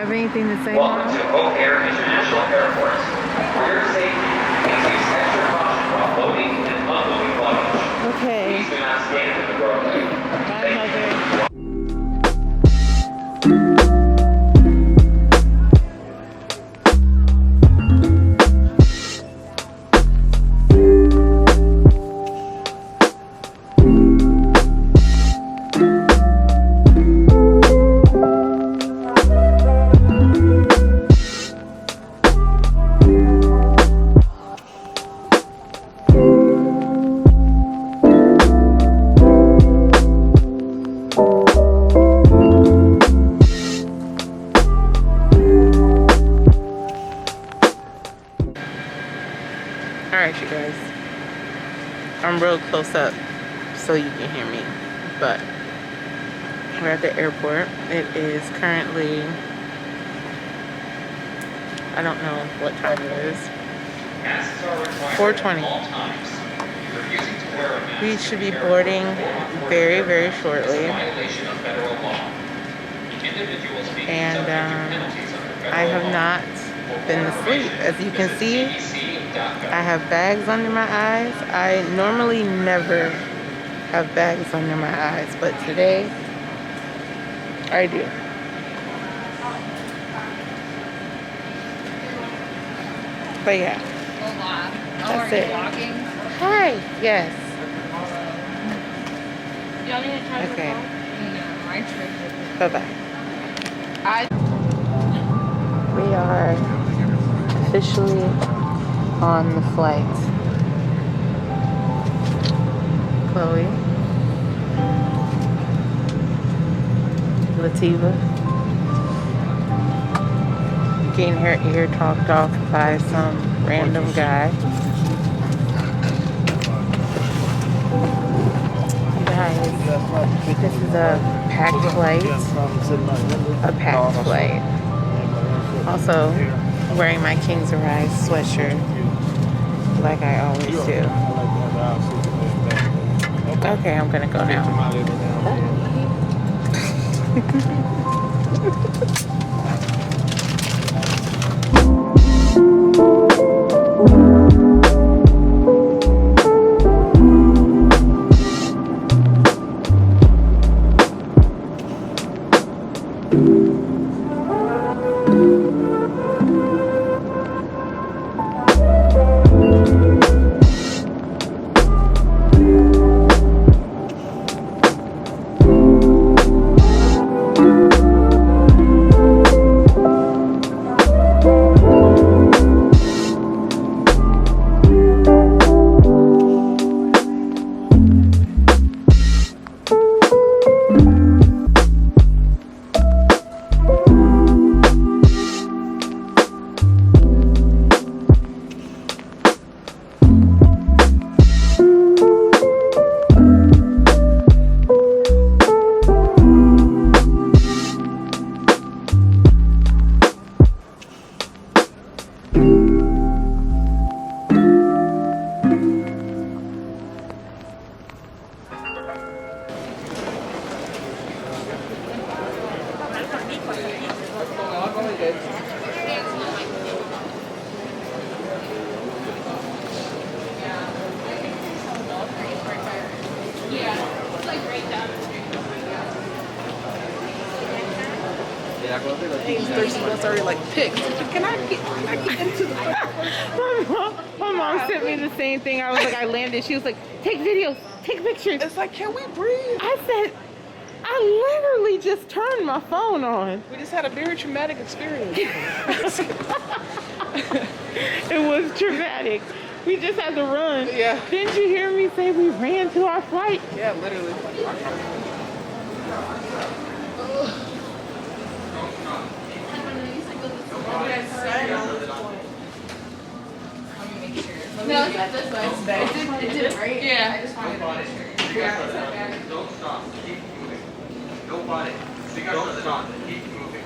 have anything to say, Welcome Mom? to O'Hare International Airport. For your safety, please use extra caution while loading and unloading luggage. Okay. Please do not stand in the roadway. Bye, Mother. Alright, you guys. I'm real close up so you can hear me. But we're at the airport. It is currently, I don't know what time it is. 4:20. We should be boarding very, very shortly. And I have not been asleep. As you can see, I have bags under my eyes. I normally never have bags under my eyes, but today I do. But yeah, that's it. Hi, yes. Okay. Bye-bye. We are officially on the flight. Chloe, Lativa, getting her ear talked off by some random guy. You guys, this is a packed flight. A packed flight. Also, wearing my Kings Arise sweatshirt like I always do. Okay, I'm gonna go now. Already like picked. Can I get into the My mom sent me the same thing. I was like, I landed. She was like, take videos, take pictures. It's like, can we breathe? I said, I literally just turned my phone on. We just had a very traumatic experience. It was traumatic. We just had to run. Yeah. Didn't you hear me say we ran to our flight? Yeah, literally. No, it's not this way. It did, right? Yeah. I just wanted to make sure. Don't stop. Keep moving. Nobody. Don't stop. Keep moving.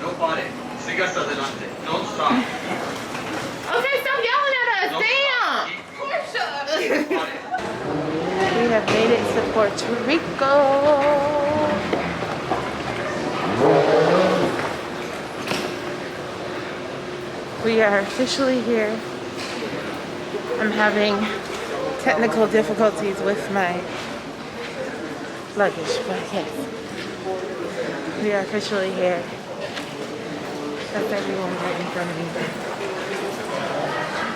Nobody. Siga sa adelante. Don't stop. Okay, stop yelling at us. Damn. We have made it to Puerto Rico. We are officially here. I'm having technical difficulties with my luggage, but yes. We are officially here. That's everyone right in front of me.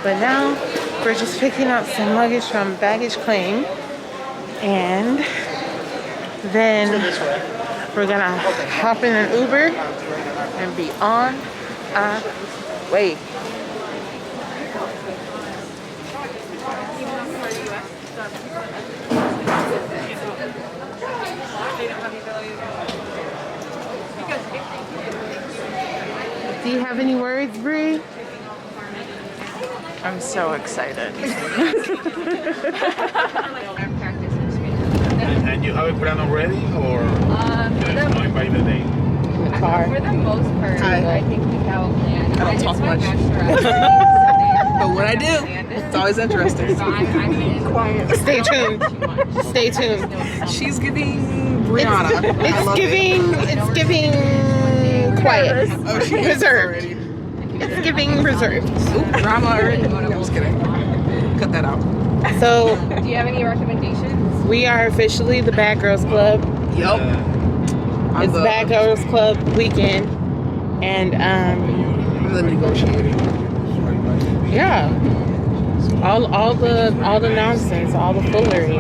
But now, we're just picking up some luggage from baggage claim. And then we're gonna hop in an Uber and be on our way. Do you have any words, Bree? I'm so excited. And you have a plan already, or just going by the day? The car. For the most part, I think we have a plan. I don't talk It's my much. bachelorette. But what I do, it's always interesting. So I'm quiet. Stay tuned. Stay tuned. She's giving Brianna. It's giving quiet. Oh, she is Reserved. already. It's giving reserved. Oop, drama already. No, I'm just kidding. Cut that out. So Do you have any recommendations? we are officially the Bad Girls Club. Yup. It's Bad Girls Club weekend, and I'm the negotiator. yeah, all the nonsense, all the foolery.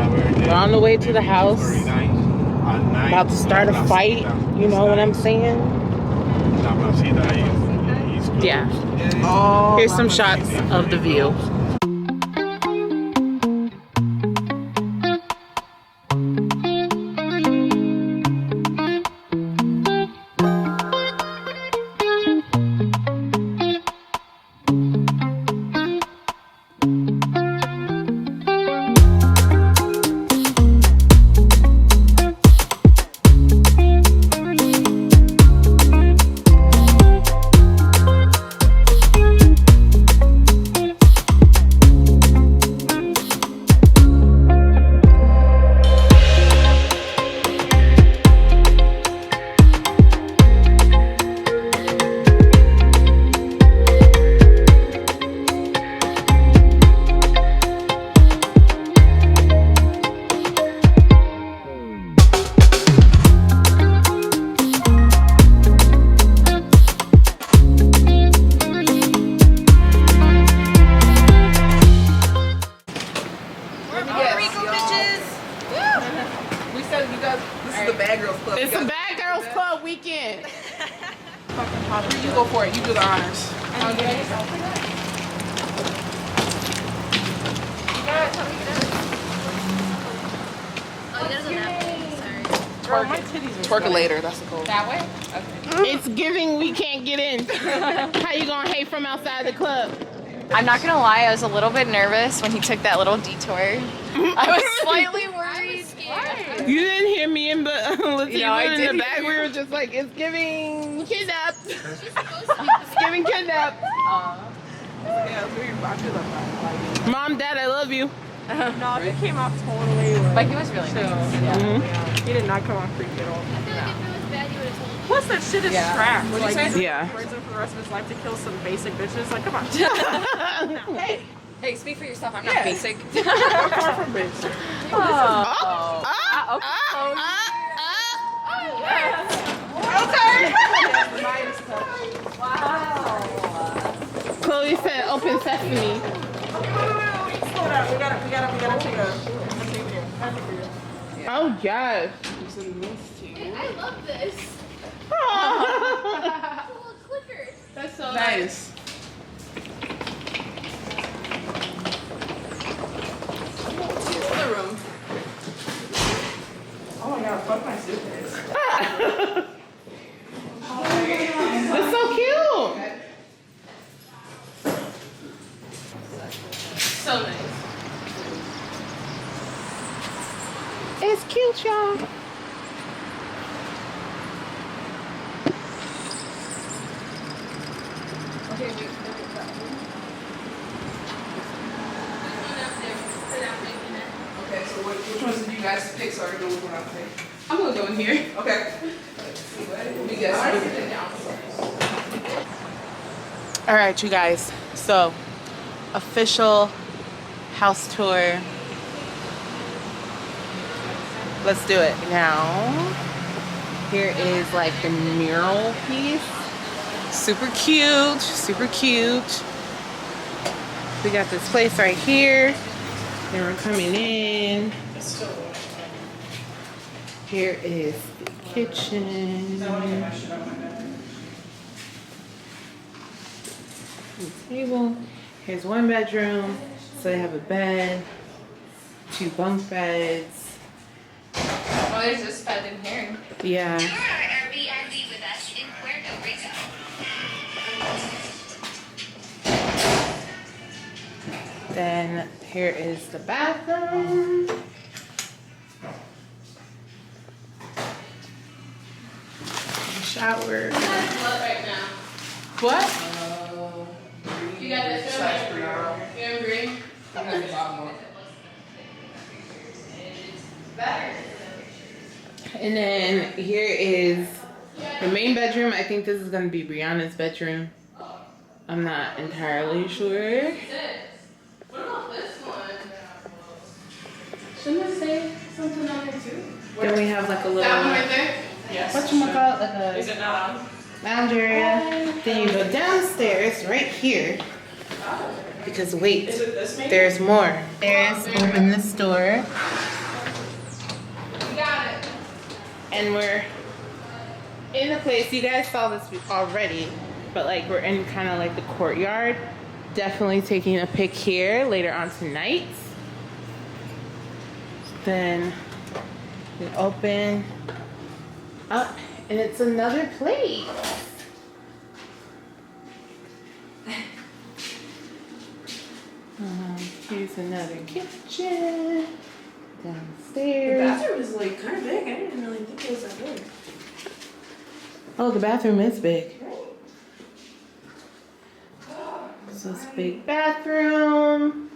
We're on the way to the house, about to start a fight. You know what I'm saying? Yeah. Oh, Here's some shots of the view. It's a Bad Girls Club weekend. You go for it. You do the honors. Twerk it later. That's the goal. That way? Okay. It's giving we can't get in. How you gonna hate from outside the club? I'm not gonna lie, I was a little bit nervous when he took that little detour. I was slightly worried. You didn't hear me and Lizzie You know, I in the did back. hear We were just like, it's giving kidnap. It's giving kidnap. Yeah, it's very popular. Mom, Dad, I love you. No, he came out totally. But he was really nice. He did not come out creepy at all. I feel like if it was bad, you would have told me. Plus, that shit is trash. What'd you Like, say? Yeah. Brings him for the rest of his life to kill some basic bitches. Like, come on. Hey, Hey, speak for yourself, I'm Yeah. not basic. I'm far from basic. Chloe said, "Open sesame." Wait. Slow down. We gotta take a video. Oh gosh. I love this. Oh. Little clickers. That's so Nice. Other room. Oh my god, fuck my suitcase. It's so cute. So nice. It's cute, y'all. Okay, so which ones did you guys pick so I can know which one I pick? I'm gonna go in here. Okay. You guys sit down. All right, you guys. So, official house tour. Let's do it. Now, here is like the mural piece. Super cute, super cute. We got this place right here. Then we're coming in. Here is the kitchen. Table. Here's one bedroom. So they have a bed, 2 bunk beds. Oh, there's this bed in here. Yeah. Tour our Airbnb with us in Puerto Rico. Then here is the bathroom. Shower. Right now. What? You got this one? You agree? And then here is the main bedroom. I think this is gonna be Brianna's bedroom. I'm not entirely sure. What about this one? Shouldn't it say something on it too? Then we have like a little, That one right there? Yes. whatchamacallit, like Is a it not on? lounge area. Then you go downstairs right here. Because wait, Is it this maybe? there's more. There's, open this door. You got it. And we're in the place. You guys saw this already, but like we're in kind of like the courtyard. Definitely taking a pic here later on tonight. Then we open up and it's another place. Here's another kitchen The downstairs. bathroom is like kind of big. I didn't really think it was that big. Oh, the bathroom is big. So it's a big bathroom.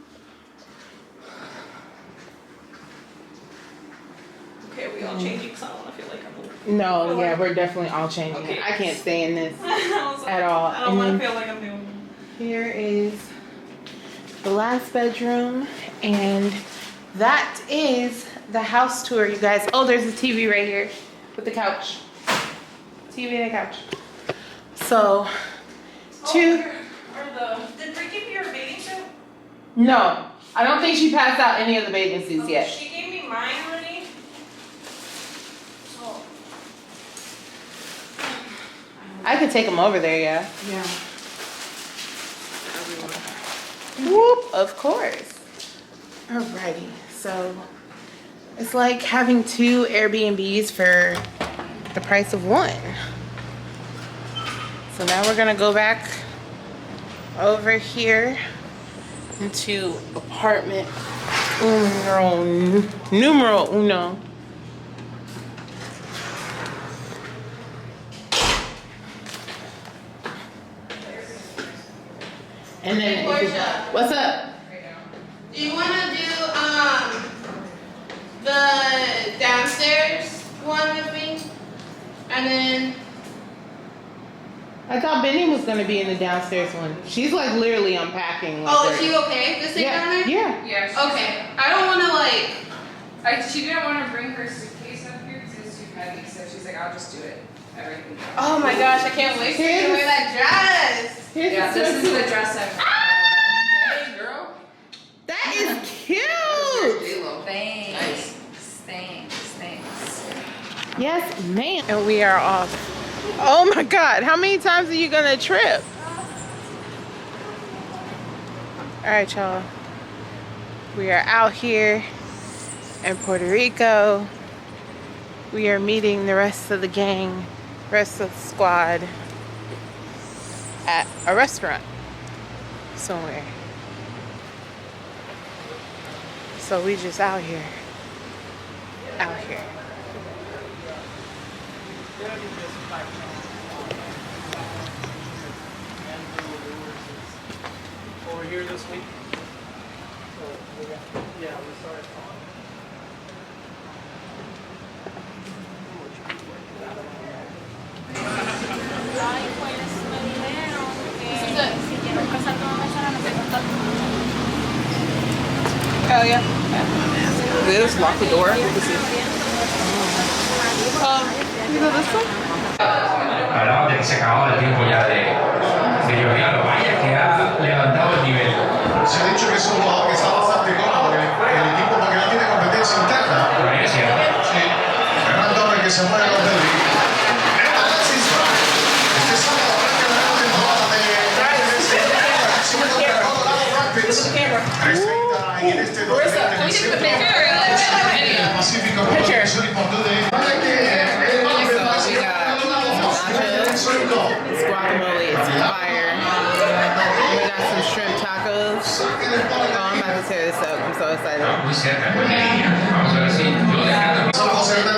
Okay, are we all changing? Because I don't want to feel like I'm. No, yeah, we're definitely all changing. Okay. I can't stay in this I was like, at all. I don't And want to then feel like I'm doing. here is the last bedroom, and that is the house tour, you guys. Oh, there's a TV right here with the couch. TV and a couch. So, Did Brie give you her bathing suit? no, I don't think she passed out any of the bathing suits yet. She gave me mine already. Oh. I could take them over there, yeah. Yeah. Whoop, of course. Alrighty, so it's like having 2 Airbnbs for the price of 1. So now we're gonna go back over here into apartment numero uno. And then, Portia. what's up? Do you want to do the downstairs one with me? And then I thought Benny was gonna be in the downstairs one. She's like literally unpacking. Like, oh, is she okay to sit down there? Yeah. Yeah. Okay. I don't want to like. She didn't want to bring her suitcase up here because it's too heavy, so she's like, I'll just do it. Everything. Oh my gosh, I can't wait for you to wear that dress. Here's Yeah, the this is swimsuit. the dress I'm Hey, girl. That is cute. Thanks. Thanks. Yes, ma'am. And we are off. Oh my God, how many times are you gonna trip? All right, y'all. We are out here in Puerto Rico. We are meeting the rest of the gang, rest of the squad at a restaurant somewhere. So we just out here. Over here this week. Yeah, we started. This is it. Hell yeah. This, lock the door. You go this way? Hablamos de que se acababa el tiempo ya de llover. Vaya que ha levantado el nivel. Se ha dicho que es un jugador que está bastante cómodo, el equipo porque no tiene competencia interna. Sí. Ferran Torres que se mueve con Pedri. Este sábado arranca la nueva temporada de y en este 2027 el Pacífico Sur y Portugal. It's guacamole, it's fire. We got some shrimp tacos. Oh, I'm about to tear this up. I'm so excited. Muy cerca. Vamos a ver si yo dejando. Vamos a todas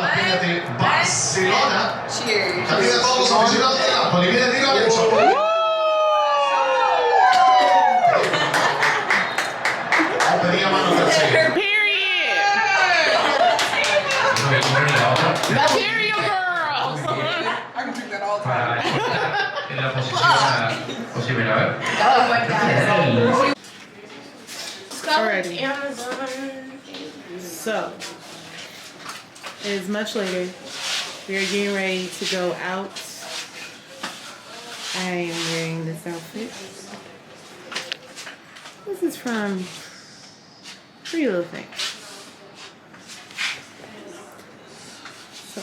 las piñas de Barcelona. Cheers. También a todos los aficionados de la Bolivia de Lorenzo. Pedía mano tercera. Material girl! I can drink that all the time. Para en la posición a ver. Alrighty. So, it is much later. We are getting ready to go out. I am wearing this outfit. This is from Pretty Little Thing. So,